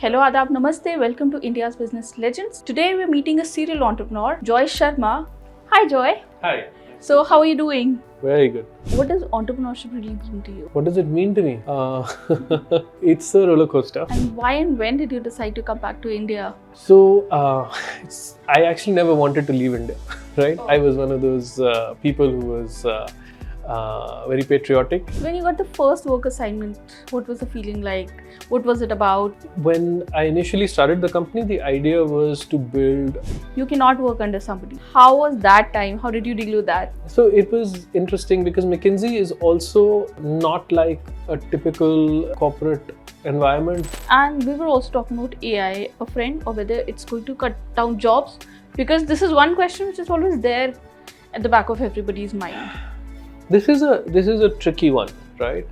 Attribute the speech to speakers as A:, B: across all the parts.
A: Hello, Adab, Namaste. Welcome to India's Business Legends. Today we're meeting a serial entrepreneur, Joy Sharma. Hi, Joy.
B: Hi.
A: So, how are you doing?
B: Very good.
A: What does entrepreneurship really mean to you?
B: What does it mean to me? It's a roller coaster.
A: And why and when did you decide to come back to India?
B: So, I actually never wanted to leave India, right? I was one of those people who was very patriotic.
A: When you got the first work assignment, what was the feeling like? What was it about?
B: When I initially started the company, the idea was to build.
A: You cannot work under somebody. How was that time? How did you deal with that?
B: So it was interesting because McKinsey is also not like a typical corporate environment.
A: And we were also talking about AI, a friend, or whether it's going to cut down jobs, because this is one question which is always there at the back of everybody's mind.
B: This is a tricky one, right?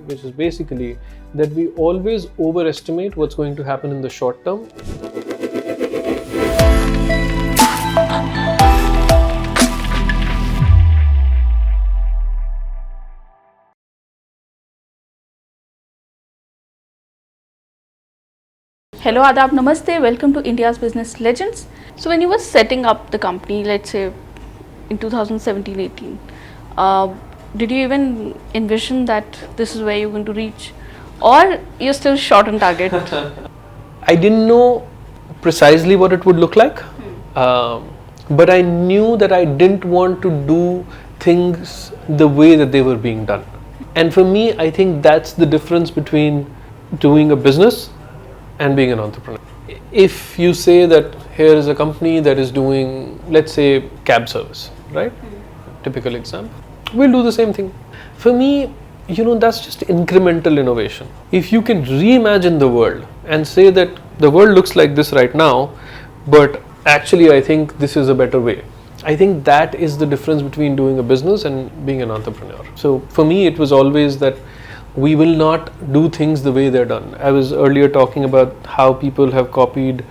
B: Which is basically that we always overestimate what's going to happen in the short term.
A: Hello, Adab, Namaste. Welcome to India's Business Legends. So when you were setting up the company, let's say in 2017-18, did you even envision that this is where you're going to reach, or you're still short on target?
B: I didn't know precisely what it would look like, but I knew that I didn't want to do things the way that they were being done. And for me, I think that's the difference between doing a business and being an entrepreneur. If you say that here is a company that is doing, let's say, cab service, right? Typical example. We'll do the same thing. For me, that's just incremental innovation. If you can reimagine the world and say that the world looks like this right now, but actually I think this is a better way. I think that is the difference between doing a business and being an entrepreneur. So for me, it was always that we will not do things the way they're done. I was earlier talking about how people have copied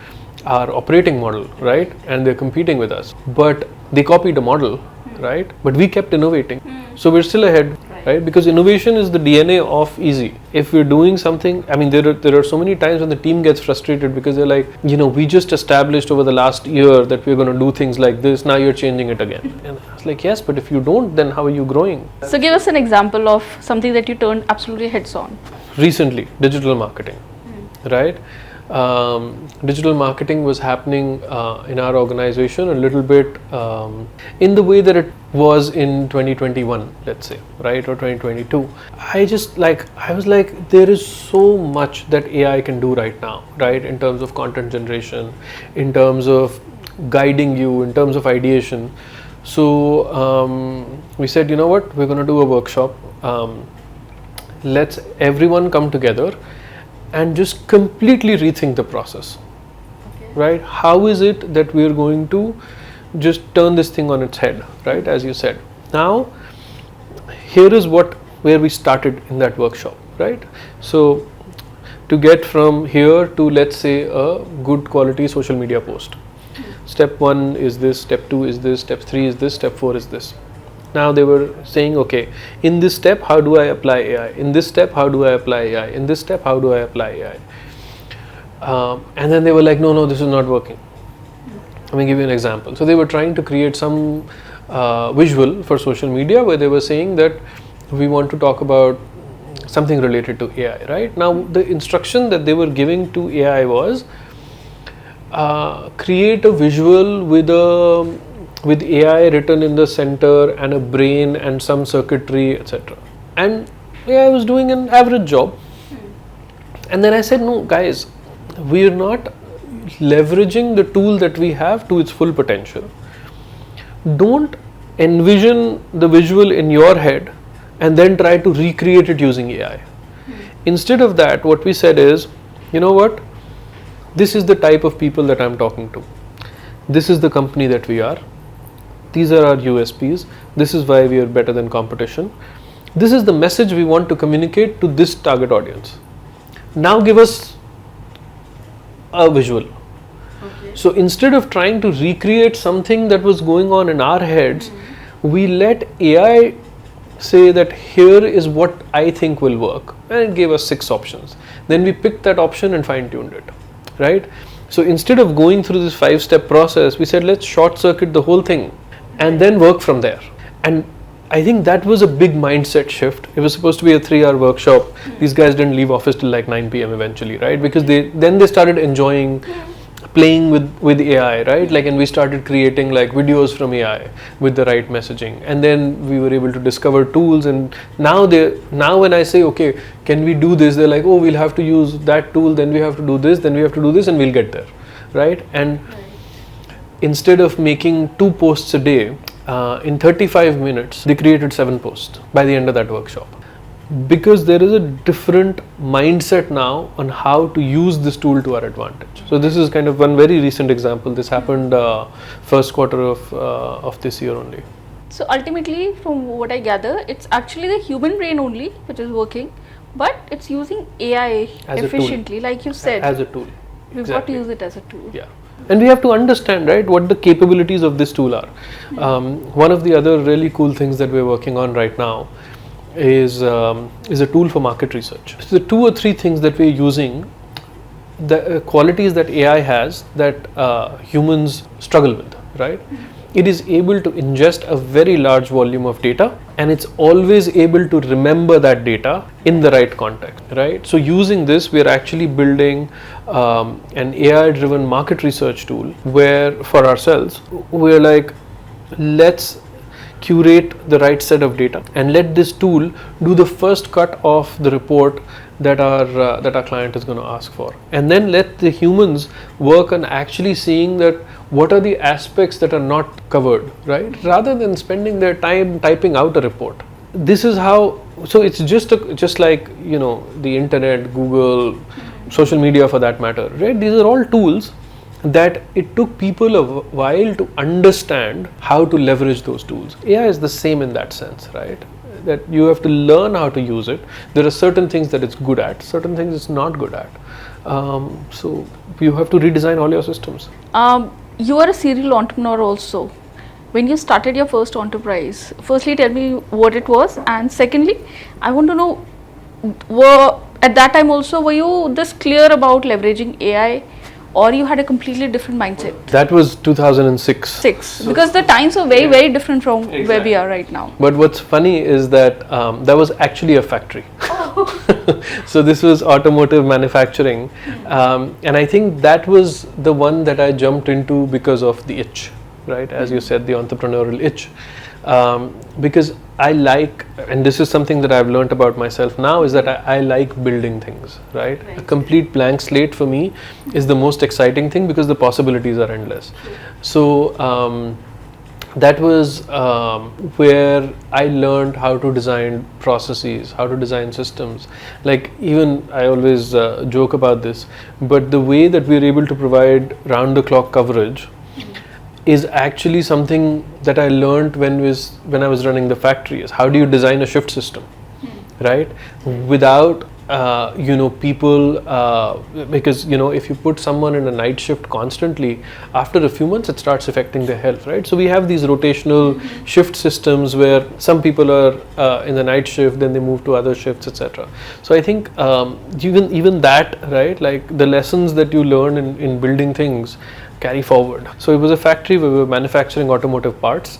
B: our operating model, right? And they're competing with us. But they copied a model, right? But we kept innovating. So we're still ahead, right? Because innovation is the DNA of easy. If we're doing something, I mean, there are so many times when the team gets frustrated because they're like, we just established over the last year that we're going to do things like this. Now you're changing it again. And I was like, yes, but if you don't, then how are you growing?
A: So give us an example of something that you turned absolutely heads on.
B: Recently, digital marketing, right? Digital marketing was happening in our organization a little bit in the way that it was in 2021, let's say, right, or 2022. I was like, there is so much that AI can do right now, right, in terms of content generation, in terms of guiding you, in terms of ideation. So we said, you know what, we're going to do a workshop. Let's everyone come together and just completely rethink the process, right? How is it that we are going to just turn this thing on its head, right? As you said. Now, here is where we started in that workshop, right? So, to get from here to, let's say, a good quality social media post. Step 1 is this, step 2 is this, step 3 is this, step 4 is this. Now they were saying, okay, in this step, how do I apply AI? In this step, how do I apply AI? In this step, how do I apply AI? And then they were like, no, this is not working. Let me give you an example. So they were trying to create some visual for social media where they were saying that we want to talk about something related to AI, right? Now the instruction that they were giving to AI was create a visual with AI written in the center and a brain and some circuitry, etc. And AI was doing an average job. And then I said, no, guys, we're not leveraging the tool that we have to its full potential. Don't envision the visual in your head and then try to recreate it using AI. Instead of that, what we said is, you know what? This is the type of people that I'm talking to. This is the company that we are. These are our USPs. This is why we are better than competition. This is the message we want to communicate to this target audience. Now give us a visual. Okay. So instead of trying to recreate something that was going on in our heads, we let AI say that here is what I think will work, and it gave us 6 options. then we picked that option and fine-tuned it, right? So instead of going through this 5-step process, we said let's short circuit the whole thing and then work from there. And I think that was a big mindset shift. It was supposed to be a 3-hour workshop. These guys didn't leave office till like 9 p.m. eventually, right? Because they started enjoying playing with AI, right? Like, and we started creating like videos from AI with the right messaging, and then we were able to discover tools. And now when I say, okay, can we do this, they're like, oh, we'll have to use that tool, then we have to do this, then we have to do this, and we'll get there, right? And instead of making 2 posts a day, in 35 minutes they created 7 posts by the end of that workshop, because there is a different mindset now on how to use this tool to our advantage. So this is kind of one very recent example. This happened first quarter of this year only.
A: So ultimately, from what I gather, it's actually the human brain only which is working, but it's using AI
B: As
A: efficiently, like you said.
B: As a tool.
A: We've got to use it as a tool.
B: Yeah. And we have to understand, right, what the capabilities of this tool are. One of the other really cool things that we're working on right now is a tool for market research. So the 2 or 3 things that we're using, the qualities that AI has that humans struggle with, right? It is able to ingest a very large volume of data, and it's always able to remember that data in the right context, right? So using this, we are actually building an AI-driven market research tool where, for ourselves, we're like, let's curate the right set of data and let this tool do the first cut of the report that our client is going to ask for, and then let the humans work on actually seeing that what are the aspects that are not covered, right, rather than spending their time typing out a report. This is how, so it's just like, you know, the internet, Google, social media for that matter, right? These are all tools that it took people a while to understand how to leverage those tools. AI is the same in that sense, right? That you have to learn how to use it. There are certain things that it's good at, certain things it's not good at. So you have to redesign all your systems.
A: You are a serial entrepreneur also. When you started your first enterprise, firstly tell me what it was, and secondly, I want to know, at that time also were you this clear about leveraging AI, or you had a completely different mindset?
B: That was 2006.
A: Because the times are very, very different from where we are right now.
B: But what's funny is that that was actually a factory. So this was automotive manufacturing, and I think that was the one that I jumped into because of the itch, right? As you said, the entrepreneurial itch. Because I like, and this is something that I've learned about myself now, is that I like building things, right? A complete blank slate for me is the most exciting thing because the possibilities are endless. So that was where I learned how to design processes, how to design systems. Like, even I always joke about this, but the way that we're able to provide round-the-clock coverage is actually something that I learned when I was running the factory. Is how do you design a shift system, right? Without people, because if you put someone in a night shift constantly, after a few months it starts affecting their health, right? So we have these rotational shift systems where some people are in the night shift, then they move to other shifts, etc. So I think even that, right, like the lessons that you learn in building things carry forward. So it was a factory where we were manufacturing automotive parts.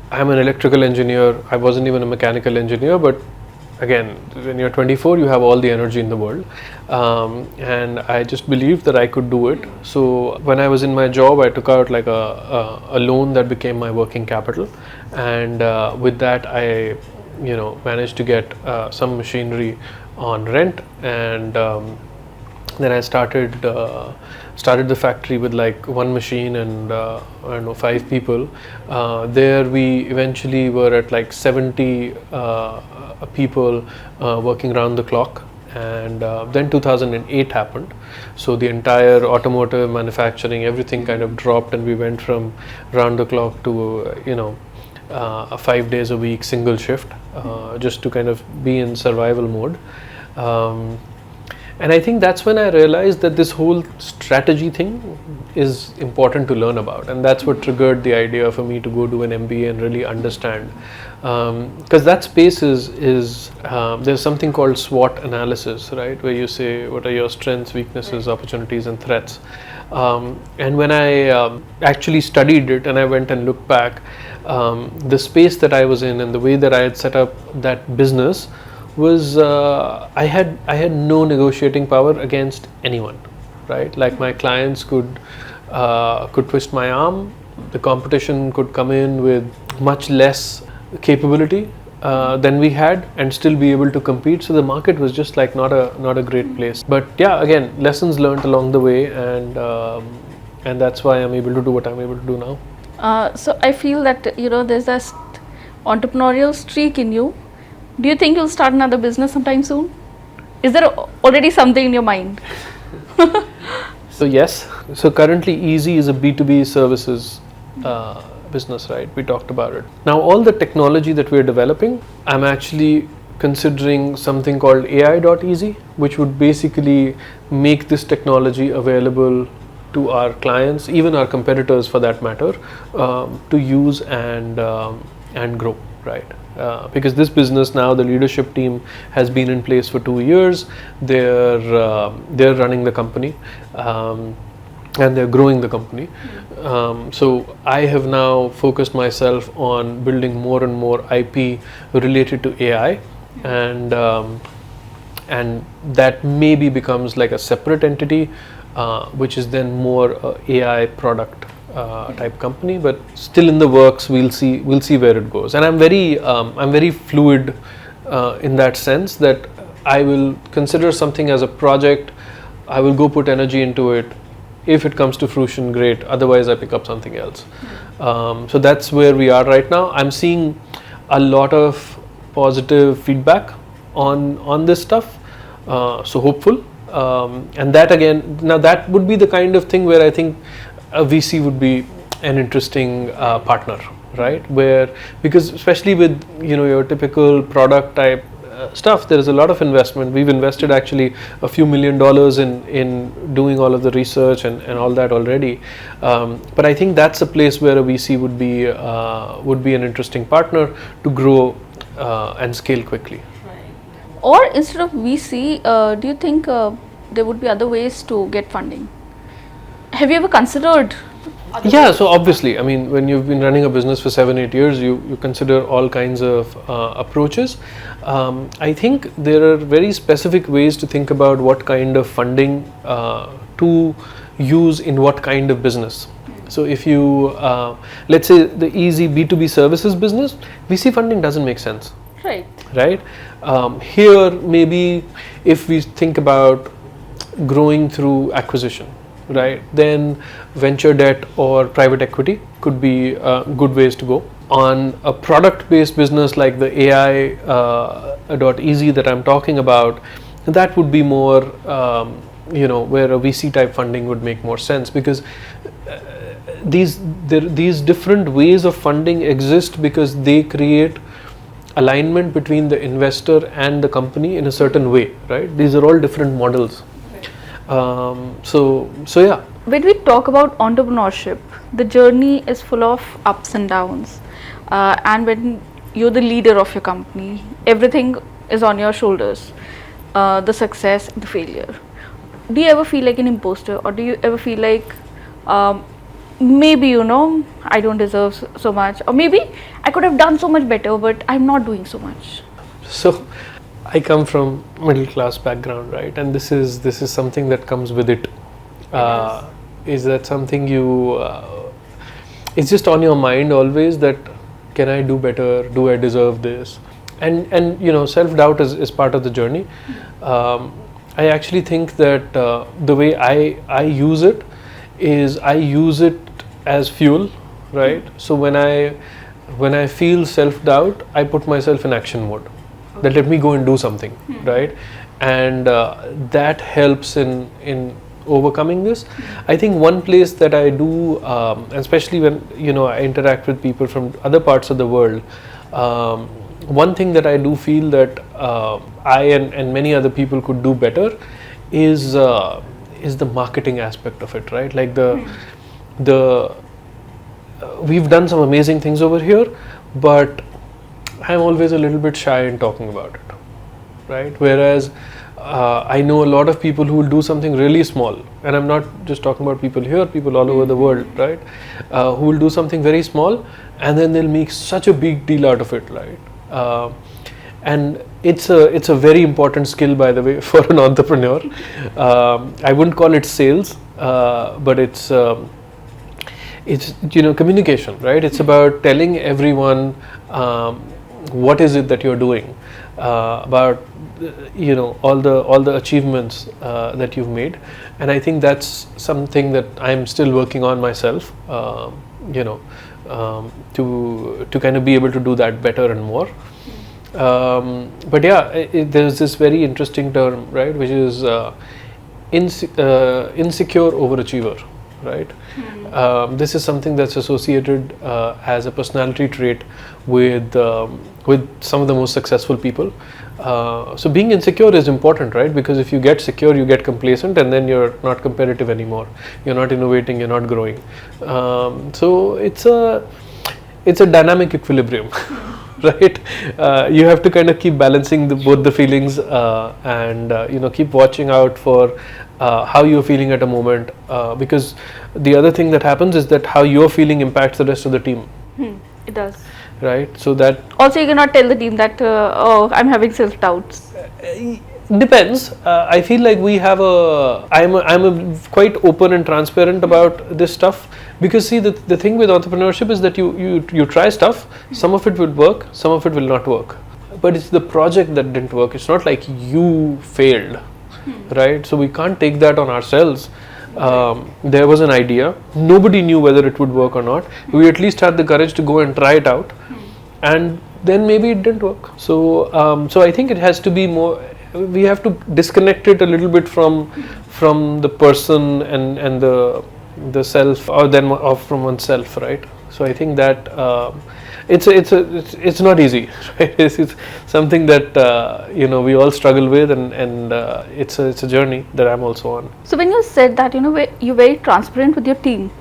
B: I'm an electrical engineer. I wasn't even a mechanical engineer, but again, when you're 24, you have all the energy in the world, and I just believed that I could do it. So when I was in my job, I took out like a loan that became my working capital, and with that I managed to get some machinery on rent, and then I started the factory with like one machine and 5 people. There we eventually were at like 70 people working around the clock, and then 2008 happened. So the entire automotive manufacturing, everything kind of dropped, and we went from round the clock to a 5 days a week single shift, just to kind of be in survival mode. And I think that's when I realized that this whole strategy thing is important to learn about, and that's what triggered the idea for me to go do an MBA and really understand. Because that space is there's something called SWOT analysis, right, where you say what are your strengths, weaknesses, opportunities, and threats. And when I actually studied it and I went and looked back, the space that I was in and the way that I had set up that business was I had no negotiating power against anyone, right? Like my clients could twist my arm, the competition could come in with much less capability than we had and still be able to compete. So the market was just like not a great place. But yeah, again, lessons learned along the way, and that's why I'm able to do what I'm able to do now.
A: So I feel that there's this entrepreneurial streak in you. Do you think you'll start another business sometime soon? Is there already something in your mind?
B: So yes. So currently Easy is a B2B services business, right? We talked about it. Now all the technology that we're developing, I'm actually considering something called AI.easy, which would basically make this technology available to our clients, even our competitors for that matter, to use and grow, right? Because this business now, the leadership team has been in place for 2 years. They're running the company, and they're growing the company. So I have now focused myself on building more and more IP related to AI, and that maybe becomes like a separate entity, which is then more AI product type company, but still in the works. We'll see where it goes. And I'm very fluid in that sense, that I will consider something as a project. I will go put energy into it. If it comes to fruition, great. Otherwise, I pick up something else. So that's where we are right now. I'm seeing a lot of positive feedback on this stuff. So hopeful. And that again, now that would be the kind of thing where I think a VC would be an interesting partner, right? Because especially with your typical product type stuff, there is a lot of investment. We've invested actually a few $1 million in doing all of the research and all that already. But I think that's a place where a VC would be an interesting partner to grow and scale quickly.
A: Right. Or instead of VC, do you think there would be other ways to get funding? Have you ever considered?
B: Yeah, so obviously, I mean, when you've been running a business for 7-8 years, you consider all kinds of approaches. I think there are very specific ways to think about what kind of funding to use in what kind of business. So if you, let's say the easy B2B services business, VC funding doesn't make sense.
A: Right.
B: Right? Here, maybe if we think about growing through acquisition, right, then venture debt or private equity could be good ways to go. On a product-based business like the AI.easy that I'm talking about, that would be more, where a VC type funding would make more sense, because these different ways of funding exist because they create alignment between the investor and the company in a certain way, right? These are all different models. So yeah.
A: When we talk about entrepreneurship, the journey is full of ups and downs, and when you're the leader of your company, everything is on your shoulders, the success, the failure. Do you ever feel like an imposter, or do you ever feel like maybe I don't deserve so much, or maybe I could have done so much better, but I'm not doing so much?
B: So I come from middle class background, right, and this is something that comes with it. Is that something it's just on your mind always, that can I do better, do I deserve this, and self-doubt is part of the journey. I actually think that the way I use it is I use it as fuel, right? So when I feel self-doubt, I put myself in action mode. That let me go and do something, right? And that helps in overcoming this. I think one place that I do, especially when I interact with people from other parts of the world, one thing that I do feel that I and many other people could do better is the marketing aspect of it, right? Like the we've done some amazing things over here, but I'm always a little bit shy in talking about it, right? Whereas I know a lot of people who will do something really small, and I'm not just talking about people here, people all over the world, right? Who will do something very small, and then they'll make such a big deal out of it, right? And it's a very important skill, by the way, for an entrepreneur. I wouldn't call it sales, but it's communication, right? It's about telling everyone what is it that you're doing, about all the achievements that you've made, and I think that's something that I'm still working on myself. To kind of be able to do that better and more. But yeah, there's this very interesting term, right, which is insecure overachiever, right? This is something that's associated as a personality trait with some of the most successful people. So being insecure is important, right? Because if you get secure, you get complacent, and then you're not competitive anymore. You're not innovating. You're not growing. So it's a dynamic equilibrium. Right, you have to kind of keep balancing both the feelings, and keep watching out for how you're feeling at a moment, because the other thing that happens is that how you're feeling impacts the rest of the team.
A: It does.
B: Right, so that
A: also you cannot tell the team that oh, I'm having self doubts.
B: Depends. I feel like I'm a quite open and transparent about this stuff, because see, the thing with entrepreneurship is that you try stuff. Some of it will work, some of it will not work, but it's the project that didn't work. It's not like you failed, right? So we can't take that on ourselves. There was an idea, nobody knew whether it would work or not. We at least had the courage to go and try it out, and then maybe it didn't work. So I think it has to be more, we have to disconnect it a little bit from the person and the self, or then from oneself, right? So I think that it's not easy, right? It's something that we all struggle with, and it's a journey that I'm also on.
A: So when you said that you're very transparent with your team,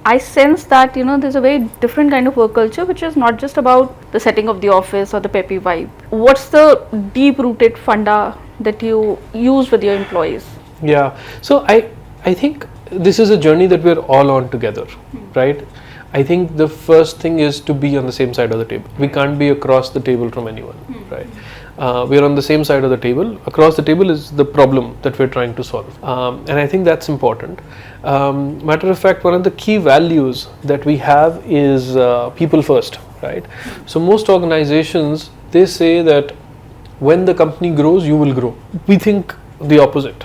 A: I sense that there's a very different kind of work culture, which is not just about the setting of the office or the peppy vibe. What's the deep rooted funda that you use with your employees?
B: Yeah, so I think this is a journey that we're all on together, right? I think the first thing is to be on the same side of the table. We can't be across the table from anyone, right? We're on the same side of the table. Across the table is the problem that we're trying to solve, and I think that's important. Matter of fact, one of the key values that we have is people first, right? So most organizations, they say that when the company grows, you will grow. We think the opposite.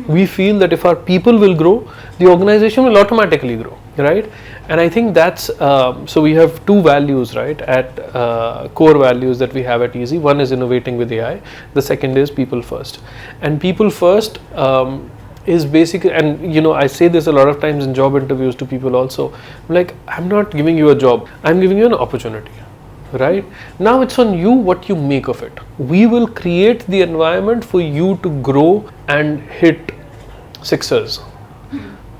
B: We feel that if our people will grow, the organization will automatically grow, right? And I think that's so we have two values, right, at core values that we have at Easy. One is innovating with AI, the second is people first. And people first is basically, and I say this a lot of times in job interviews to people also, like, I'm not giving you a job, I'm giving you an opportunity, right? Now it's on you what you make of it. We will create the environment for you to grow and hit sixers,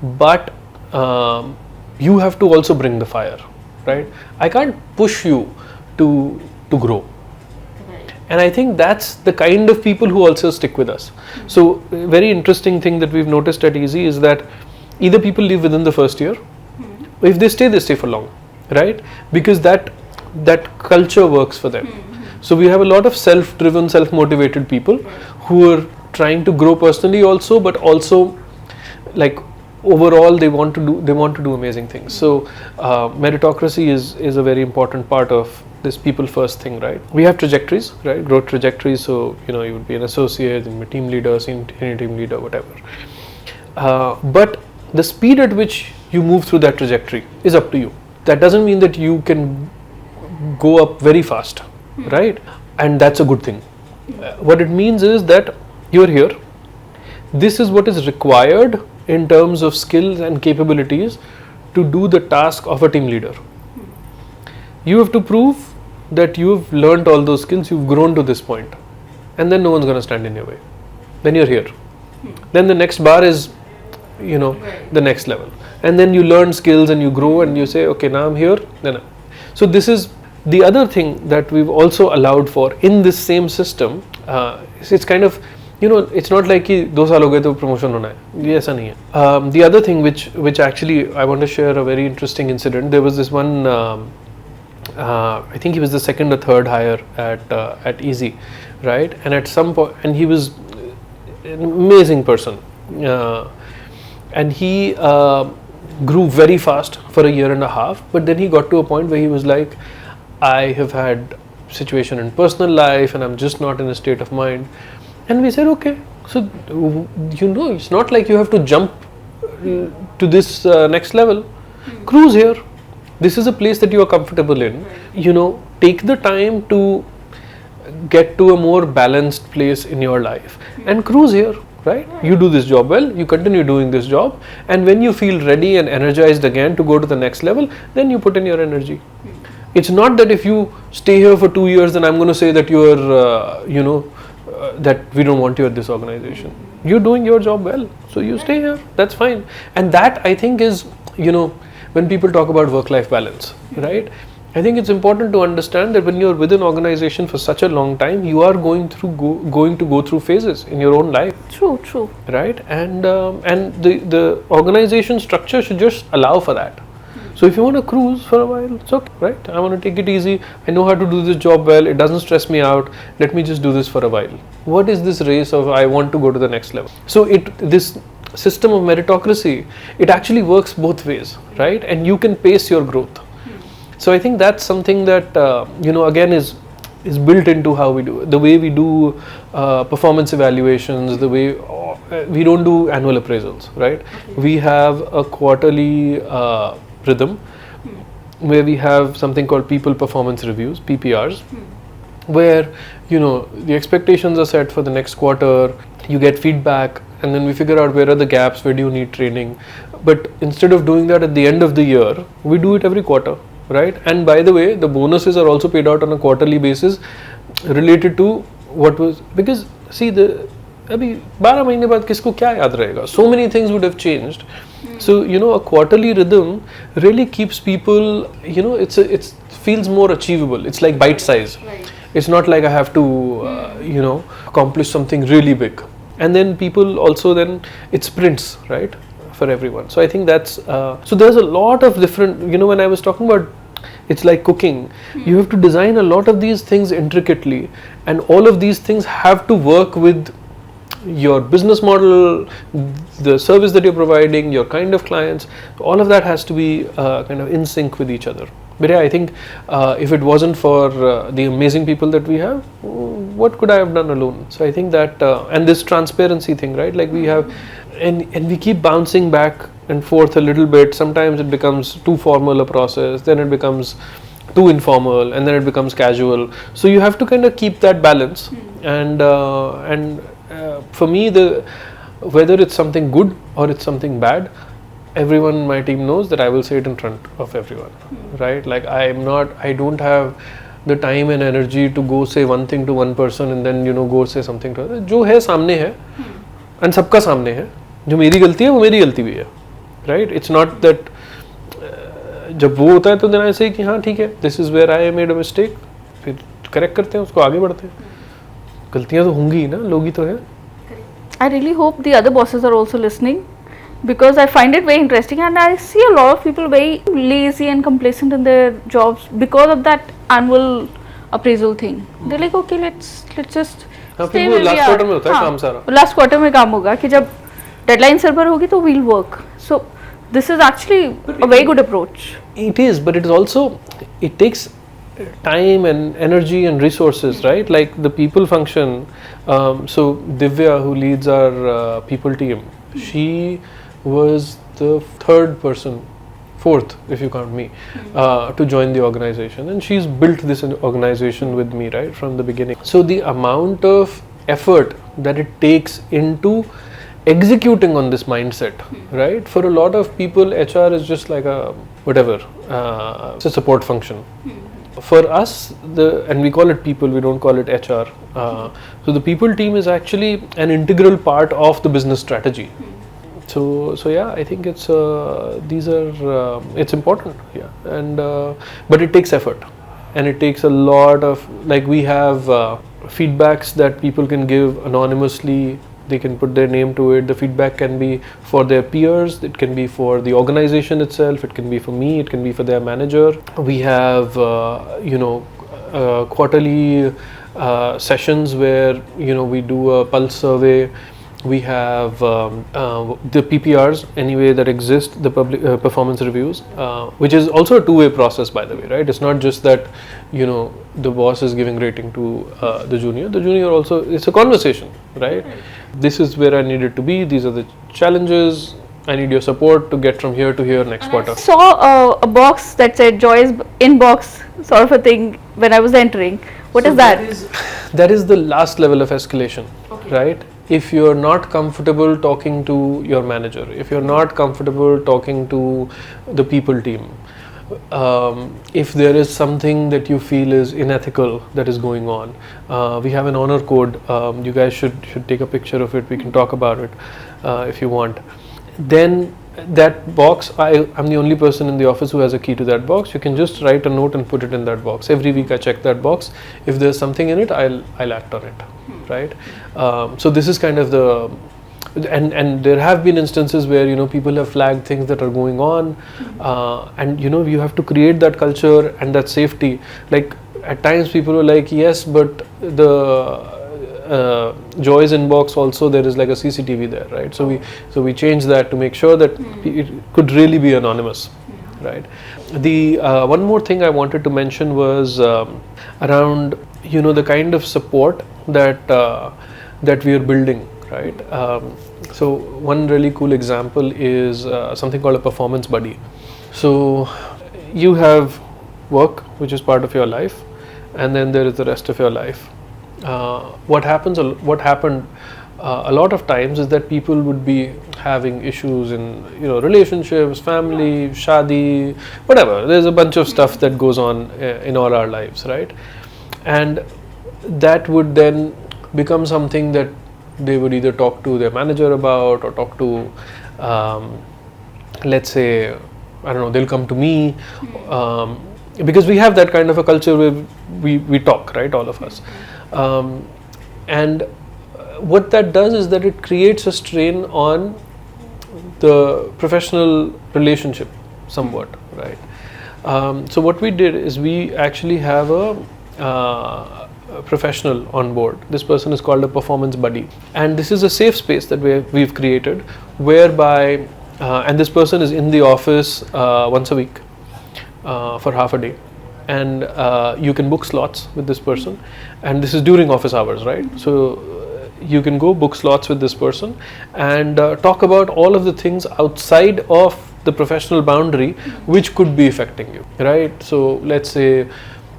B: but you have to also bring the fire, right? I can't push you to grow. And I think that's the kind of people who also stick with us. So a very interesting thing that we've noticed at Easy is that either people leave within the first year, or if they stay for long, right? Because that culture works for them. So we have a lot of self-driven, self-motivated people who are trying to grow personally also, but also like overall they want to do amazing things. So meritocracy is a very important part of this people first thing, right? We have trajectories, right? Growth trajectories. So you would be an associate, you would be a team leader, senior team leader, whatever. But the speed at which you move through that trajectory is up to you. That doesn't mean that you can go up very fast, right? And that's a good thing. What it means is that you're here. This is what is required in terms of skills and capabilities to do the task of a team leader. You have to prove that you've learned all those skills, you've grown to this point, and then no one's going to stand in your way. Then you're here, then the next bar is, the next level, and then you learn skills and you grow and you say, okay, now I'm here. So this is the other thing that we've also allowed for in this same system. It's kind of, it's not like कि 2 साल हो गए तो promotion होना है, ये ऐसा नहीं है. The other thing which actually I want to share a very interesting incident. There was this one, I think he was the second or third hire at Easy, right? And at some point, and he was an amazing person, and he grew very fast for 1.5 years. But then he got to a point where he was like, I have had situation in personal life and I'm just not in a state of mind. And we said, okay, so it's not like you have to jump to this next level. Cruise here. This is a place that you are comfortable in. Take the time to get to a more balanced place in your life and cruise here, right? You do this job well, you continue doing this job, and when you feel ready and energized again to go to the next level, then you put in your energy. It's not that if you stay here for 2 years, then I'm going to say that you're, that we don't want you at this organization. You're doing your job well, so you stay here. That's fine. And that, I think, is, when people talk about work-life balance, right? I think it's important to understand that when you're with an organization for such a long time, you are going to go through phases in your own life.
A: True.
B: Right? And the organization structure should just allow for that. So if you want to cruise for a while, it's okay, right? I want to take it easy. I know how to do this job well. It doesn't stress me out. Let me just do this for a while. What is this race of I want to go to the next level? So this system of meritocracy, it actually works both ways, right? And you can pace your growth. So I think that's something that again is built into how we do it. The way we do performance evaluations, the way we don't do annual appraisals, right? We have a quarterly rhythm where we have something called people performance reviews, PPRs, where the expectations are set for the next quarter. You get feedback, and then we figure out where are the gaps, where do you need training. But instead of doing that at the end of the year, we do it every quarter, right? And by the way, the bonuses are also paid out on a quarterly basis related to what was, because see, अभी 12 महीने बाद किसको क्या याद रहेगा? So many things would have changed. So a quarterly rhythm really keeps people, it feels more achievable. It's like bite size.
A: Right.
B: It's not like I have to accomplish something really big. And then people also, then it's sprints, right, for everyone. So I think that's so there's a lot of different, when I was talking about, it's like cooking. You have to design a lot of these things intricately, and all of these things have to work with your business model, the service that you're providing, your kind of clients. All of that has to be kind of in sync with each other. But yeah, I think if it wasn't for the amazing people that we have, what could I have done alone? So I think that and this transparency thing, right? Like we have, and we keep bouncing back and forth a little bit. Sometimes it becomes too formal a process, then it becomes too informal, and then it becomes casual. So you have to kind of keep that balance. And for me, whether it's something good or it's something bad, everyone in my team knows that I will say it in front of everyone, right? Like I don't have the time and energy to go say one thing to one person and then go say something to other. जो है सामने है, and सबका सामने है. जो मेरी गलती है वो मेरी गलती भी है, right? It's not that जब वो होता है तो then I say कि हाँ ठीक है, this is where I made a mistake, फिर correct करते हैं, उसको आगे बढ़ते हैं. गलतियाँ तो होंगी ही ना, लोग ही तो हैं.
A: I really hope the other bosses are also listening, because I find it very interesting, and I see a lot of people very lazy and complacent in their jobs because of that annual appraisal thing. They're like, okay, let's just stay where we
B: last
A: are.
B: quarter में होता है काम सारा.
A: Last quarter में काम होगा कि जब deadline सर पर होगी तो we'll work. So this is actually a very good approach.
B: It is, but it is also, it takes time and energy and resources, right? Like the people function. So Divya, who leads our people team, she was the fourth if you count me, to join the organization, and she's built this organization with me right from the beginning. So the amount of effort that it takes into executing on this mindset, right? For a lot of people, HR is just like a whatever, it's a support function. for us, and we call it people, we don't call it HR. So the people team is actually an integral part of the business strategy. So yeah, I think it's it's important, yeah, and but it takes effort, and it takes a lot of, like, we have feedbacks that people can give anonymously. They can put their name to it. The feedback can be for their peers, it can be for the organization itself, it can be for me, it can be for their manager. We have quarterly sessions where we do a pulse survey. We have the PPRs anyway that exist, the public performance reviews, which is also a two-way process, by the way, right? It's not just that the boss is giving rating to the junior. The junior also, it's a conversation, right? This is where I needed to be. These are the challenges. I need your support to get from here to here next quarter.
A: I saw a box that said Joy's inbox, sort of a thing, when I was entering. What is that?
B: That is the last level of escalation, right? If you're not comfortable talking to your manager, if you're not comfortable talking to the people team, if there is something that you feel is unethical that is going on, we have an honor code. You guys should take a picture of it. We can talk about it if you want. Then that box, I'm the only person in the office who has a key to that box. You can just write a note and put it in that box. Every week I check that box. If there's something in it, I'll act on it, right? So this is kind of the, and there have been instances where people have flagged things that are going on, and you have to create that culture and that safety. Like at times people are like, yes, but the Joy's inbox also, there is like a CCTV there, right? So we changed that to make sure that it could really be anonymous, right? The one more thing I wanted to mention was around the kind of support that that we are building, right? So one really cool example is something called a performance buddy. So you have work, which is part of your life, and then there is the rest of your life. What happened a lot of times is that people would be having issues in relationships, family, shadi, whatever. There's a bunch of stuff that goes on in all our lives, right? And that would then become something that they would either talk to their manager about, or talk to let's say, I don't know, they'll come to me, because we have that kind of a culture where we talk, right, all of us. And what that does is that it creates a strain on the professional relationship somewhat, right? So what we did is we actually have a professional on board. This person is called a performance buddy, and this is a safe space that we've created, whereby and this person is in the office once a week for half a day, and you can book slots with this person, and this is during office hours, right? So you can go book slots with this person and talk about all of the things outside of the professional boundary which could be affecting you, right? So let's say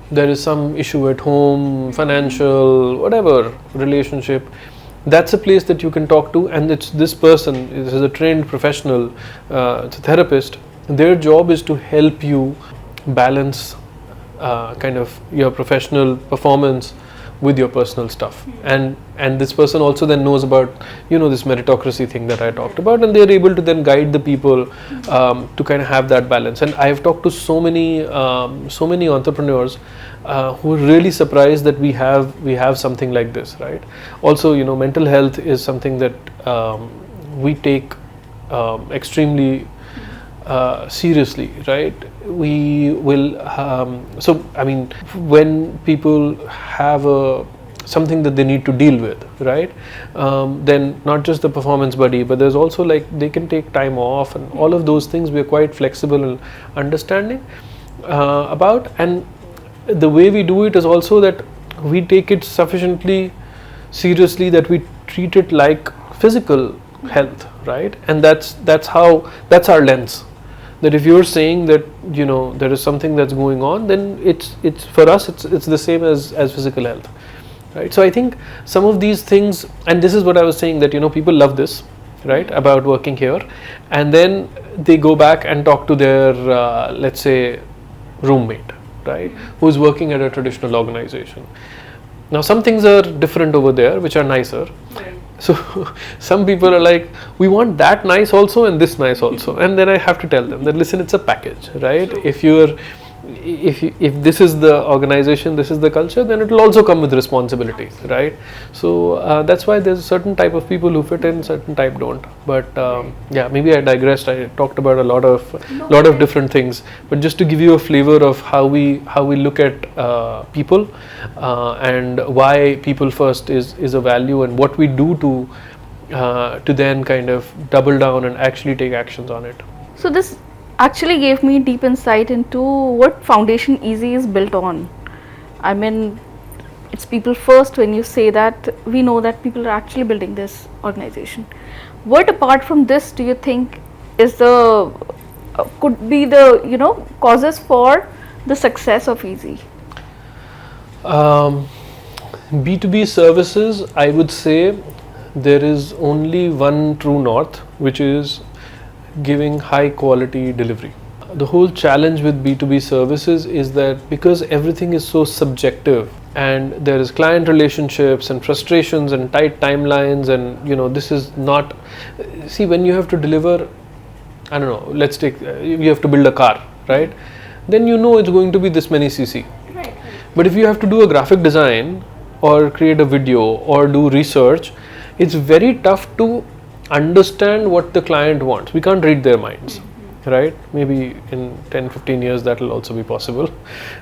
B: there is some issue at home, financial, whatever, relationship. That's a place that you can talk to, and it's this person is a trained professional, it's a therapist. Their job is to help you balance kind of your professional performance with your personal stuff, and this person also then knows about this meritocracy thing that I talked about, and they're able to then guide the people to kind of have that balance. And I've talked to so many entrepreneurs who are really surprised that we have something like this, right? Also, mental health is something that we take extremely seriously, right? We will so I mean, when people have something that they need to deal with, right, then not just the performance buddy, but there's also like they can take time off, and all of those things we're quite flexible and understanding about. And the way we do it is also that we take it sufficiently seriously that we treat it like physical health, right? And that's our lens. That if you're saying that there is something that's going on, then it's for us it's the same as physical health, right? So I think some of these things, and this is what I was saying, that people love this, right, about working here, and then they go back and talk to their let's say roommate, right? Who's working at a traditional organization. Now some things are different over there which are nicer. So some people are like, we want that nice also and this nice also, and then I have to tell them that listen, it's a package, right? If this is the organization, this is the culture, then it will also come with responsibilities, right? So that's why there's a certain type of people who fit in, certain type don't. But yeah, maybe I digressed. I talked about a lot of different things, but just to give you a flavor of how we look at people and why people first is a value, and what we do to then kind of double down and actually take actions on it.
A: So this actually gave me deep insight into what foundation Easy is built on. I mean, it's people first. When you say that, we know that people are actually building this organization. What apart from this do you think is the could be the causes for the success of Easy?
B: B2B services, I would say there is only one true north, which is giving high quality delivery. The whole challenge with B2B services is that because everything is so subjective and there is client relationships and frustrations and tight timelines, and this is not, see, when you have to deliver, I don't know, let's take, you have to build a car, right? Then it's going to be this many cc.
A: Right.
B: But if you have to do a graphic design or create a video or do research, it's very tough to understand what the client wants. We can't read their minds, right? Maybe in 10-15 years that will also be possible,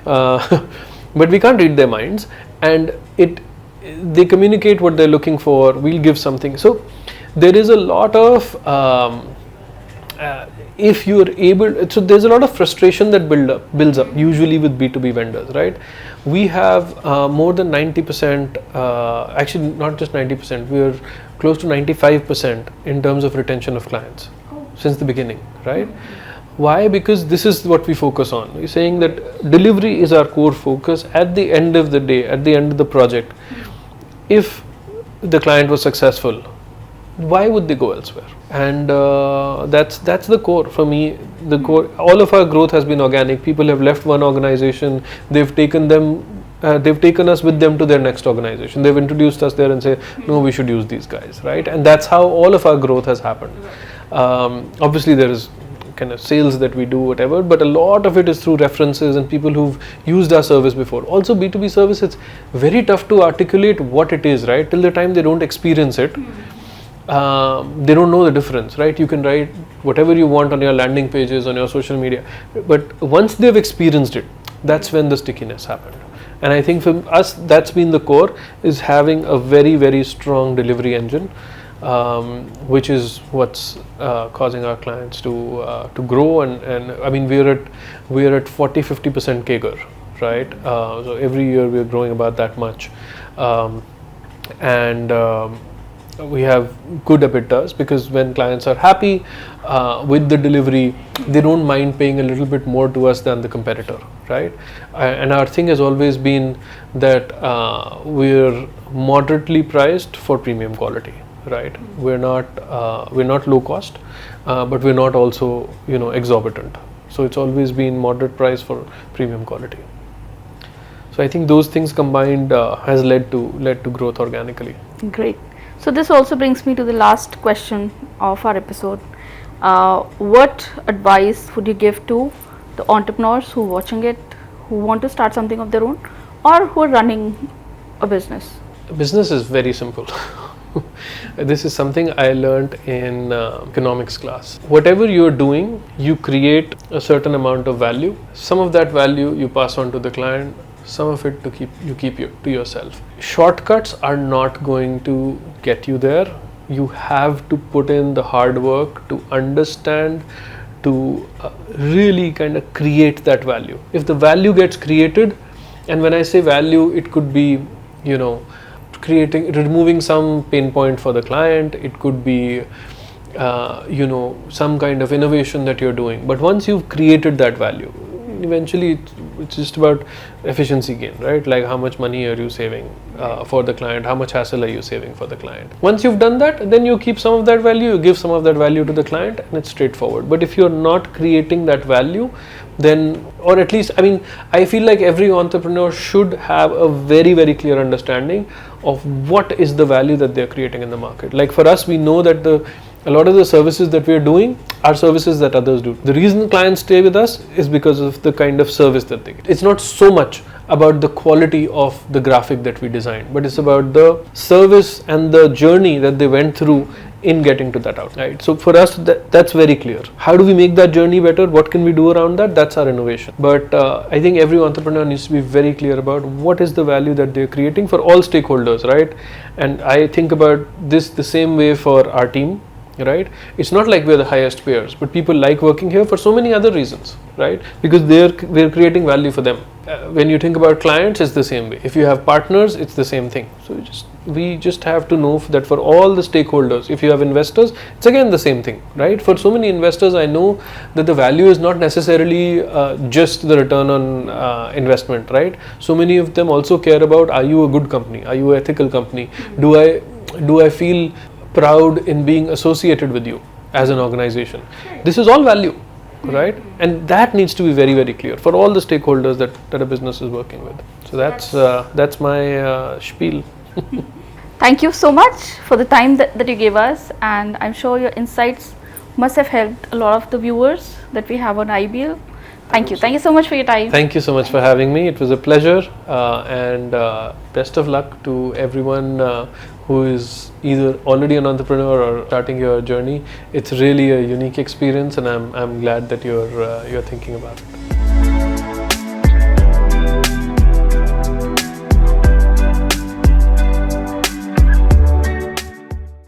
B: but we can't read their minds, and they communicate what they're looking for. We'll give something. So there is a lot of if you are able, so there's a lot of frustration that builds up usually with B2B vendors, right? We have more than 90%, actually not just 90%, we are close to 95% in terms of retention of clients since the beginning, right? Why? Because this is what we focus on. We're saying that delivery is our core focus. At the end of the day, at the end of the project, if the client was successful, why would they go elsewhere? And that's the core for me. The core, all of our growth has been organic. People have left one organization, they've taken us with them to their next organization. They've introduced us there and say, no, we should use these guys, right? And that's how all of our growth has happened. Obviously there is kind of sales that we do, whatever, but a lot of it is through references and people who've used our service before. Also B2B service, it's very tough to articulate what it is, right? Till the time they don't experience it, they don't know the difference, right? You can write whatever you want on your landing pages, on your social media, but once they've experienced it, that's when the stickiness happened. And I think for us, that's been the core, is having a very, very strong delivery engine, which is what's causing our clients to grow. And I mean, we're at 40-50% CAGR, right? So every year we're growing about that much, and we have good EBITDAs, because when clients are happy with the delivery, they don't mind paying a little bit more to us than the competitor, right? And our thing has always been that we're moderately priced for premium quality, right? We're not low cost, but we're not also exorbitant. So it's always been moderate price for premium quality. So I think those things combined has led to growth organically.
A: Great. So this also brings me to the last question of our episode. What advice would you give to the entrepreneurs who are watching it, who want to start something of their own, or who are running a business?
B: Business is very simple. This is something I learned in economics class. Whatever you're doing, you create a certain amount of value. Some of that value you pass on to the client, some of it you keep to yourself. Shortcuts are not going to get you there. You have to put in the hard work to understand, to really kind of create that value. If the value gets created, and when I say value, it could be removing some pain point for the client, it could be some kind of innovation that you're doing. But once you've created that value, eventually it's just about efficiency gain, right? Like how much money are you saving for the client, how much hassle are you saving for the client. Once you've done that, then you keep some of that value, you give some of that value to the client, and it's straightforward. But if you're not creating that value, then, or at least, I mean, I feel like every entrepreneur should have a very, very clear understanding of what is the value that they're creating in the market. Like for us, we know that a lot of the services that we're doing are services that others do. The reason clients stay with us is because of the kind of service that they get. It's not so much about the quality of the graphic that we designed, but it's about the service and the journey that they went through in getting to that out, right? So for us, that's very clear. How do we make that journey better? What can we do around that? That's our innovation. But I think every entrepreneur needs to be very clear about what is the value that they're creating for all stakeholders, right? And I think about this the same way for our team, right? It's not like we're the highest payers, but people like working here for so many other reasons, right? Because we're creating value for them. When you think about clients, it's the same way. If you have partners, it's the same thing. So we just have to know that for all the stakeholders. If you have investors, it's again the same thing, right? For so many investors, I know that the value is not necessarily just the return on investment, right? So many of them also care about, are you a good company? Are you an ethical company? Do I feel proud in being associated with you as an organization? This is all value, right? And that needs to be very, very clear for all the stakeholders that a business is working with. So that's my spiel.
A: Thank you so much for the time that you gave us, and I'm sure your insights must have helped a lot of the viewers that we have on IBL. Thank you. Thank you so much for your time.
B: Thank you so much for having me. It was a pleasure, and best of luck to everyone who is either already an entrepreneur or starting your journey. It's really a unique experience, and I'm glad that you're thinking about it.